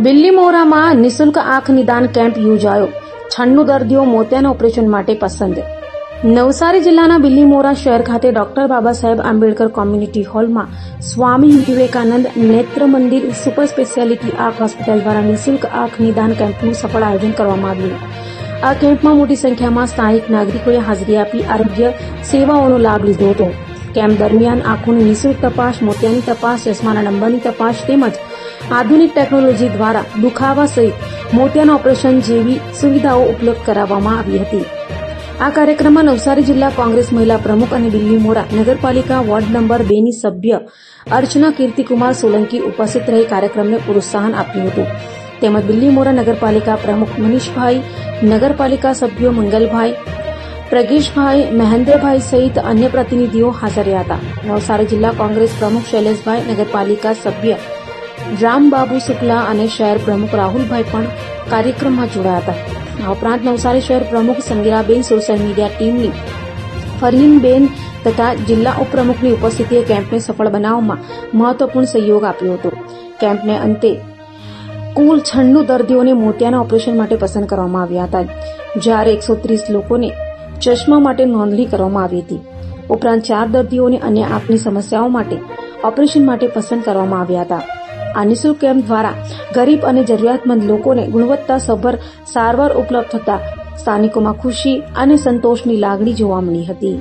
બિલ્લીમોરામાં નિઃશુલ્ક આંખ નિદાન કેમ્પ યોજાયો. 96 દર્દીઓ મોતિયાના ઓપરેશન માટે પસંદ. નવસારી જિલ્લાના બિલ્લીમોરા શહેર ખાતે ડોક્ટર બાબા સાહેબ આંબેડકર કોમ્યુનિટી હોલમાં સ્વામી વિવેકાનંદ નેત્ર મંદિર સુપર સ્પેશિયાલિટી આંખ હોસ્પિટલ દ્વારા નિઃશુલ્ક આંખ નિદાન કેમ્પનું સફળ આયોજન કરવામાં આવ્યું. આ કેમ્પમાં મોટી સંખ્યામાં સ્થાનિક નાગરિકોએ હાજરી આપી આરોગ્ય સેવાઓનો લાભ લીધો હતો. કેમ્પ દરમિયાન આંખોની નિઃશુલ્ક તપાસ, મોતિયાની તપાસ, ચશ્માના નંબરની તપાસ તેમજ આધુનિક ટેકનોલોજી દ્વારા દુખાવા સહિત મોતિયાના ઓપરેશન જેવી સુવિધાઓ ઉપલબ્ધ કરાવવામાં આવી હતી. આ કાર્યક્રમમાં નવસારી જિલ્લા કોંગ્રેસ મહિલા પ્રમુખ અને બિલ્લીમોરા નગરપાલિકા વોર્ડ નંબર 2 ની સભ્ય અર્ચના કીર્તિકુમાર સોલંકી ઉપસ્થિત રહી કાર્યક્રમને પ્રોત્સાહન આપ્યું હતું. તેમજ બિલ્લીમોરા નગરપાલિકા પ્રમુખ મનીષભાઈ, નગરપાલિકા સભ્યો મંગલભાઈ, પ્રગેશભાઈ, મહેન્દ્રભાઈ સહિત અન્ય પ્રતિનિધિઓ હાજર રહ્યા હતા. નવસારી જિલ્લા કોંગ્રેસ પ્રમુખ શૈલેષભાઈ, નગરપાલિકા સભ્ય રામબાબુ શુક્લા અને શહેર પ્રમુખ રાહુલભાઈ પણ કાર્યક્રમમાં જોડાયા હતા. આ ઉપરાંત નવસારી શહેર પ્રમુખ સંગીરાબેન, સોશિયલ મીડિયા ટીમની ફરહીનબેન તથા જિલ્લા ઉપપ્રમુખની ઉપસ્થિતિએ કેમ્પને સફળ બનાવવામાં મહત્વપૂર્ણ સહયોગ આપ્યો હતો. કેમ્પને અંતે કુલ 96 દર્દીઓને મોતિયાના ઓપરેશન માટે પસંદ કરવામાં આવ્યા હતા, જ્યારે 130 લોકોને ચશ્મા માટે નોંધણી કરવામાં આવી હતી. ઉપરાંત 4 દર્દીઓને અન્ય આંખની સમસ્યાઓ માટે ઓપરેશન માટે પસંદ કરવામાં આવ્યા હતા. આ નિઃશુલ્ક કેમ્પ દ્વારા ગરીબ અને જરૂરિયાતમંદ લોકોને ગુણવત્તાસભર સારવાર ઉપલબ્ધ થતા સ્થાનિકોમાં ખુશી અને સંતોષની લાગણી જોવા મળી હતી.